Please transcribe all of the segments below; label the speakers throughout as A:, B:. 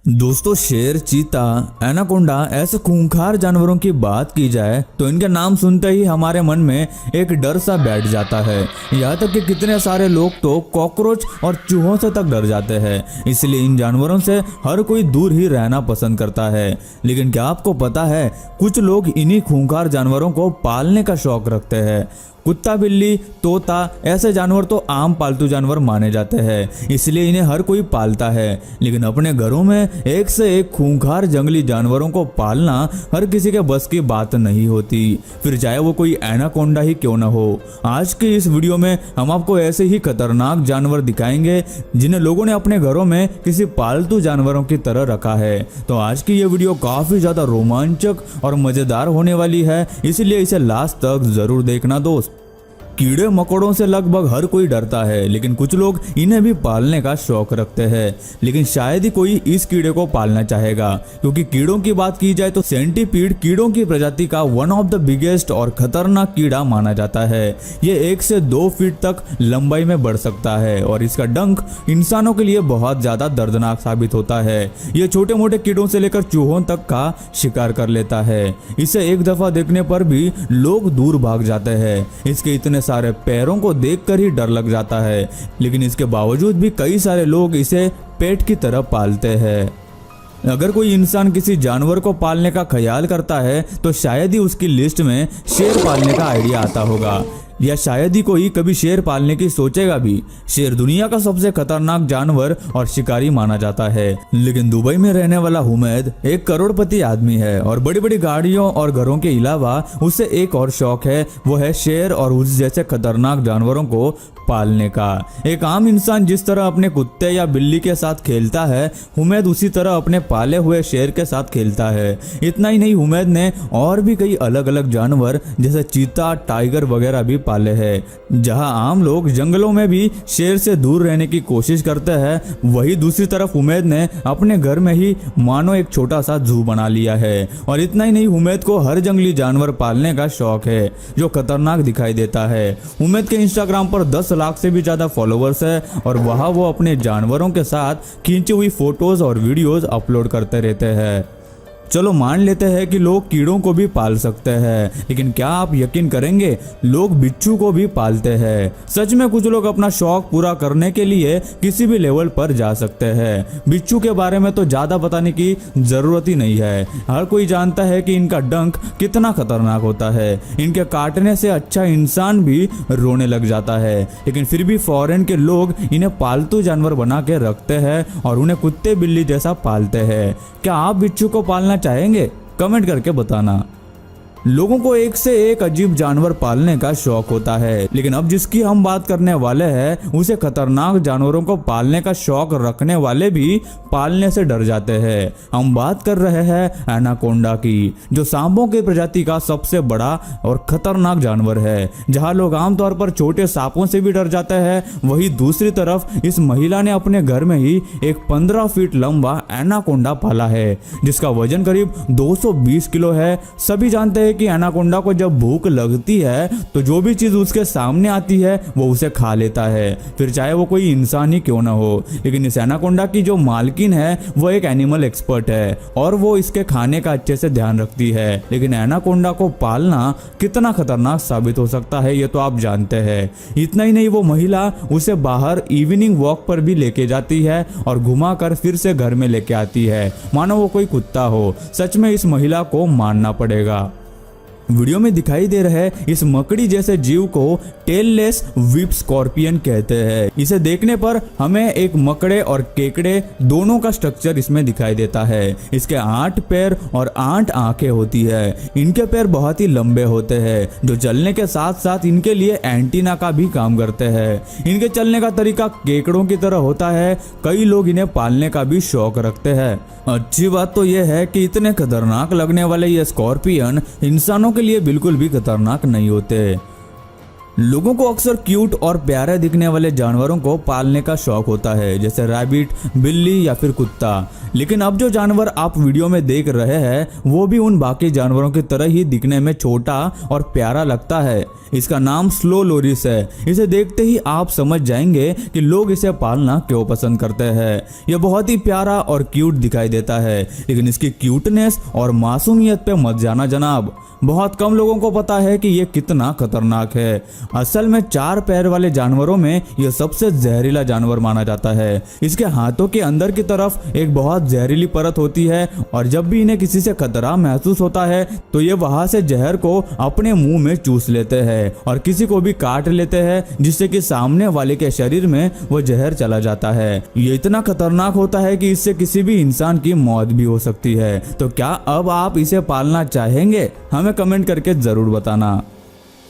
A: दोस्तों, शेर, चीता, एनाकोंडा ऐसे खूंखार जानवरों की बात की जाए तो इनके नाम सुनते ही हमारे मन में एक डर सा बैठ जाता है। यहाँ तक कि कितने सारे लोग तो कॉकरोच और चूहों से तक डर जाते हैं। इसलिए इन जानवरों से हर कोई दूर ही रहना पसंद करता है। लेकिन क्या आपको पता है, कुछ लोग इन्हीं खूंखार जानवरों को पालने का शौक रखते हैं। कुत्ता, बिल्ली, तोता ऐसे जानवर तो आम पालतू जानवर माने जाते हैं, इसलिए इन्हें हर कोई पालता है। लेकिन अपने घरों में एक से एक खूंखार जंगली जानवरों को पालना हर किसी के बस की बात नहीं होती, फिर चाहे वो कोई एनाकोंडा ही क्यों न हो। आज की इस वीडियो में हम आपको ऐसे ही खतरनाक जानवर दिखाएंगे जिन्हें लोगों ने अपने घरों में किसी पालतू जानवरों की तरह रखा है। तो आज की ये वीडियो काफी ज्यादा रोमांचक और मजेदार होने वाली है, इसलिए इसे लास्ट तक जरूर देखना दोस्त। कीड़े मकोड़ों से लगभग हर कोई डरता है, लेकिन कुछ लोग इन्हें भी पालने का शौक रखते हैं। लेकिन शायद ही कोई इस कीड़े को पालना चाहेगा, क्योंकि कीड़ों की बात की जाए तो सेंटीपीड कीड़ों की प्रजाति का वन ऑफ द बिगेस्ट और खतरनाक कीड़ा माना जाता है। ये 1 से 2 फीट तक लंबाई में बढ़ सकता है और इसका डंक इंसानों के लिए बहुत ज्यादा दर्दनाक साबित होता है। ये छोटे मोटे कीड़ों से लेकर चूहों तक का शिकार कर लेता है। इसे एक दफा देखने पर भी लोग दूर भाग जाते हैं। इसके इतने सारे पैरों को देखकर ही डर लग जाता है, लेकिन इसके बावजूद भी कई सारे लोग इसे पेट की तरह पालते हैं। अगर कोई इंसान किसी जानवर को पालने का ख्याल करता है तो शायद ही उसकी लिस्ट में शेर पालने का आइडिया आता होगा, या शायद ही कोई कभी शेर पालने की सोचेगा भी। शेर दुनिया का सबसे खतरनाक जानवर और शिकारी माना जाता है। लेकिन दुबई में रहने वाला हुमैद एक करोड़पति आदमी है और बड़ी बड़ी गाड़ियों और घरों के अलावा उसे एक और शौक है, वो है शेर और उस जैसे खतरनाक जानवरों को पालने का। एक आम इंसान जिस तरह अपने कुत्ते या बिल्ली के साथ खेलता है, हुमैद उसी तरह अपने पाले हुए शेर के साथ खेलता है। इतना ही नहीं, हुमैद ने और भी कई अलग अलग जानवर जैसे चीता, टाइगर वगैरह भी पाले हैं। जहां आम लोग जंगलों में भी शेर से दूर रहने की कोशिश करते हैं, वही दूसरी तरफ हुमैद ने अपने घर में ही मानो एक छोटा सा जू बना लिया है। और इतना ही नहीं, हुमैद को हर जंगली जानवर पालने का शौक है जो खतरनाक दिखाई देता है। हुमैद के इंस्टाग्राम पर 10 लाख से भी ज्यादा फॉलोवर्स है और वहां वो अपने जानवरों के साथ खींची हुई फोटोज और वीडियोस अपलोड करते रहते हैं। चलो मान लेते हैं कि लोग कीड़ों को भी पाल सकते हैं, लेकिन क्या आप यकीन करेंगे, लोग बिच्छू को भी पालते हैं। सच में कुछ लोग अपना शौक पूरा करने के लिए किसी भी लेवल पर जा सकते हैं। बिच्छू के बारे में तो ज्यादा बताने की जरूरत ही नहीं है। हर कोई जानता है कि इनका डंक कितना खतरनाक होता है। इनके काटने से अच्छा इंसान भी रोने लग जाता है, लेकिन फिर भी फॉरेन के लोग इन्हें पालतू जानवर बना के रखते हैं और उन्हें कुत्ते बिल्ली जैसा पालते हैं। क्या आप बिच्छू को पालना चाहेंगे? कमेंट करके बताना। लोगों को एक से एक अजीब जानवर पालने का शौक होता है, लेकिन अब जिसकी हम बात करने वाले हैं उसे खतरनाक जानवरों को पालने का शौक रखने वाले भी पालने से डर जाते हैं। हम बात कर रहे हैं एनाकोंडा की, जो सांपों की प्रजाति का सबसे बड़ा और खतरनाक जानवर है। जहां लोग आमतौर पर छोटे सांपों से भी डर जाते हैं, वहीं दूसरी तरफ इस महिला ने अपने घर में ही एक 15 फीट लंबा एनाकोंडा पाला है, जिसका वजन करीब 220 किलो है। सभी जानते हैं कि एनाकोंडा को जब भूख लगती है तो जो भी चीज उसके सामने आती है वो उसे खा लेता है, फिर चाहे वो कोई इंसान ही क्यों ना हो। लेकिन इस एनाकोंडा की जो मालकिन है वो एक एनिमल एक्सपर्ट है और वो इसके खाने का अच्छे से ध्यान रखती है। लेकिन एनाकोंडा को पालना कितना खतरनाक साबित हो सकता है ये तो आप जानते हैं। इतना ही नहीं, वो महिला उसे बाहर इवनिंग वॉक पर भी लेके जाती है और घुमा कर फिर से घर में लेके आती है, मानो वो कोई कुत्ता हो। सच में इस महिला को मानना पड़ेगा। वीडियो में दिखाई दे रहे इस मकड़ी जैसे जीव को टेललेस व्हिप स्कॉर्पियन कहते हैं। इसे देखने पर हमें एक मकड़े और केकड़े दोनों का स्ट्रक्चर इसमें दिखाई देता है। इसके 8 पैर और 8 आंखें होती है। इनके पैर बहुत ही लंबे होते हैं, जो चलने के साथ साथ इनके लिए एंटीना का भी काम करते हैं। इनके चलने का तरीका केकड़ों की तरह होता है। कई लोग इन्हें पालने का भी शौक रखते हैं। अच्छी बात तो यह है कि इतने खतरनाक लगने वाले ये स्कॉर्पियन इंसानों के लिए बिल्कुल भी खतरनाक नहीं होते। लोगों को अक्सर क्यूट और प्यारे दिखने वाले जानवरों को पालने का शौक होता है, जैसे रैबिट, बिल्ली या फिर कुत्ता। लेकिन अब जो जानवर आप वीडियो में देख रहे हैं वो भी उन बाकी जानवरों की तरह ही दिखने में छोटा और प्यारा लगता है। इसका नाम स्लो लोरिस है। इसे देखते ही आप समझ जाएंगे कि लोग इसे पालना क्यों पसंद करते हैं। यह बहुत ही प्यारा और क्यूट दिखाई देता है, लेकिन इसकी क्यूटनेस और मासूमियत पे मत जाना जनाब। बहुत कम लोगों को पता है कि यह कितना खतरनाक है। असल में 4 पैर वाले जानवरों में यह सबसे जहरीला जानवर माना जाता है। इसके हाथों के अंदर की तरफ एक बहुत जहरीली परत होती है और जब भी इन्हें किसी से खतरा महसूस होता है तो ये वहां से जहर को अपने मुंह में चूस लेते हैं और किसी को भी काट लेते हैं, जिससे कि सामने वाले के शरीर में वो जहर चला जाता है। ये इतना खतरनाक होता है कि इससे किसी भी इंसान की मौत भी हो सकती है। तो क्या अब आप इसे पालना चाहेंगे? हमें कमेंट करके जरूर बताना।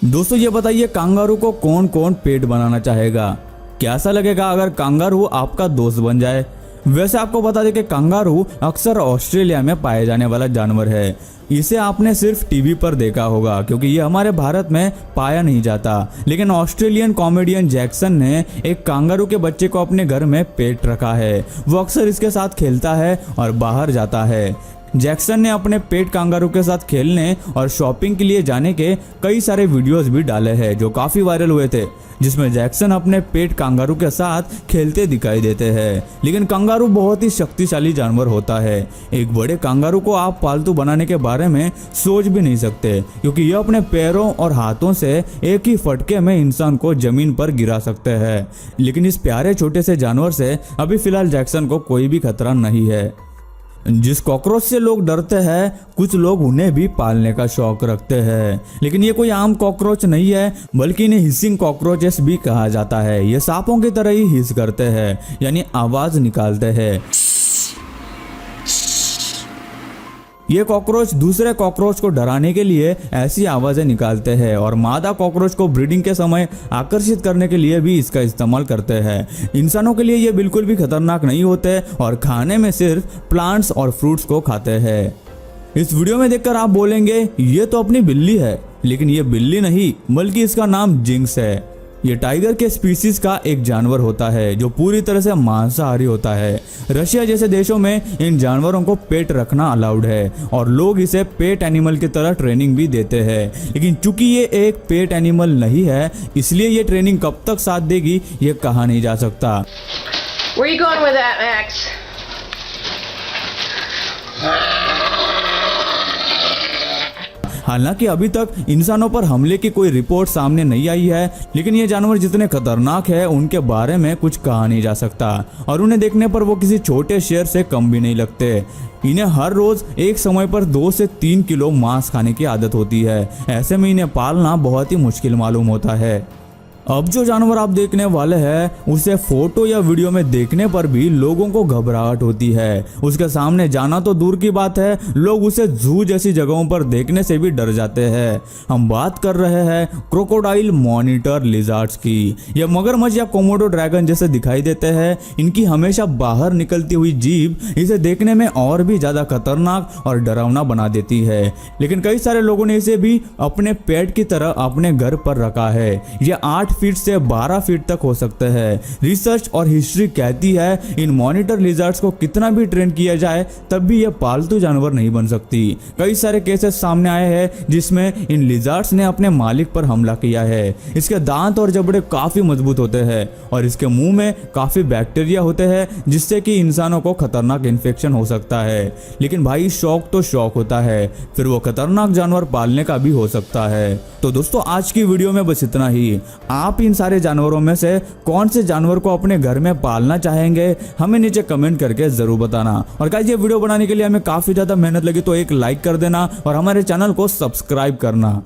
A: दोस्तों ये बताइए, कांगारू को कौन कौन पेट बनाना चाहेगा? कैसा लगेगा अगर कांगारू आपका दोस्त बन जाए? वैसे आपको बता दें कि कांगारू अक्सर ऑस्ट्रेलिया में पाए जाने वाला जानवर है। इसे आपने सिर्फ टीवी पर देखा होगा क्योंकि ये हमारे भारत में पाया नहीं जाता। लेकिन ऑस्ट्रेलियन कॉमेडियन जैक्सन ने एक कांगारू के बच्चे को अपने घर में पेट रखा है। वो अक्सर इसके साथ खेलता है और बाहर जाता है। जैक्सन ने अपने पेट कांगारू के साथ खेलने और शॉपिंग के लिए जाने के कई सारे वीडियोस भी डाले हैं जो काफी वायरल हुए थे, जिसमें जैक्सन अपने पेट कांगारू के साथ खेलते दिखाई देते हैं। लेकिन कांगारू बहुत ही शक्तिशाली जानवर होता है। एक बड़े कांगारू को आप पालतू बनाने के बारे में सोच भी नहीं सकते क्योंकि यह अपने पैरों और हाथों से एक ही फटके में इंसान को जमीन पर गिरा सकते हैं। लेकिन इस प्यारे छोटे से जानवर से अभी फिलहाल जैक्सन को कोई भी खतरा नहीं है। जिस कॉकरोच से लोग डरते हैं, कुछ लोग उन्हें भी पालने का शौक रखते हैं। लेकिन ये कोई आम कॉकरोच नहीं है, बल्कि इन्हें हिसिंग कॉकरोचेस भी कहा जाता है। ये सांपों की तरह ही हिस करते हैं, यानी आवाज निकालते हैं। ये कॉकरोच दूसरे कॉकरोच को डराने के लिए ऐसी आवाजें निकालते हैं और मादा कॉकरोच को ब्रीडिंग के समय आकर्षित करने के लिए भी इसका इस्तेमाल करते हैं। इंसानों के लिए ये बिल्कुल भी खतरनाक नहीं होते और खाने में सिर्फ प्लांट्स और फ्रूट्स को खाते हैं। इस वीडियो में देखकर आप बोलेंगे ये तो अपनी बिल्ली है, लेकिन ये बिल्ली नहीं बल्कि इसका नाम जिंक्स है। ये टाइगर के स्पीसीज का एक जानवर होता है जो पूरी तरह से मांसाहारी होता है। रशिया जैसे देशों में इन जानवरों को पेट रखना अलाउड है और लोग इसे पेट एनिमल की तरह ट्रेनिंग भी देते हैं। लेकिन चूंकि ये एक पेट एनिमल नहीं है, इसलिए ये ट्रेनिंग कब तक साथ देगी ये कहा नहीं जा सकता।
B: Where are you going with that, Max?
A: हालांकि अभी तक इंसानों पर हमले की कोई रिपोर्ट सामने नहीं आई है, लेकिन ये जानवर जितने खतरनाक है उनके बारे में कुछ कहा नहीं जा सकता और उन्हें देखने पर वो किसी छोटे शेर से कम भी नहीं लगते। इन्हें हर रोज एक समय पर 2 से 3 किलो मांस खाने की आदत होती है। ऐसे में इन्हें पालना बहुत ही मुश्किल मालूम होता है। अब जो जानवर आप देखने वाले हैं उसे फोटो या वीडियो में देखने पर भी लोगों को घबराहट होती है। उसके सामने जाना तो दूर की बात है, लोग उसे जू जैसी जगहों पर देखने से भी डर जाते हैं। हम बात कर रहे हैं क्रोकोडाइल मॉनिटर लिजार्ड्स की। यह मगरमच्छ या कोमोडो ड्रैगन जैसे दिखाई देते हैं। इनकी हमेशा बाहर निकलती हुई जीभ इसे देखने में और भी ज्यादा खतरनाक और डरावना बना देती है। लेकिन कई सारे लोगों ने इसे भी अपने पेट की तरह अपने घर पर रखा है। यह 8 फीट से 12 फीट तक हो सकते हैं। रिसर्च और हिस्ट्री कहती है इन मॉनिटर लिजर्ड्स को कितना भी ट्रेन किया जाए तब भी ये पालतू जानवर नहीं बन सकती। कई सारे केसेस सामने आए हैं जिसमें इन लिजर्ड्स ने अपने मालिक पर हमला किया है। इसके दांत और जबड़े काफी मजबूत होते हैं और इसके मुंह में काफी बैक्टीरिया होते हैं जिससे कि इंसानों को खतरनाक इन्फेक्शन हो सकता है। लेकिन भाई शौक तो शौक होता है, फिर वो खतरनाक जानवर पालने का भी हो सकता है। तो दोस्तों आज की वीडियो में बस इतना ही। आप इन सारे जानवरों में से कौन से जानवर को अपने घर में पालना चाहेंगे हमें नीचे कमेंट करके जरूर बताना। और गाइस ये वीडियो बनाने के लिए हमें काफी ज्यादा मेहनत लगी तो एक लाइक कर देना और हमारे चैनल को सब्सक्राइब करना।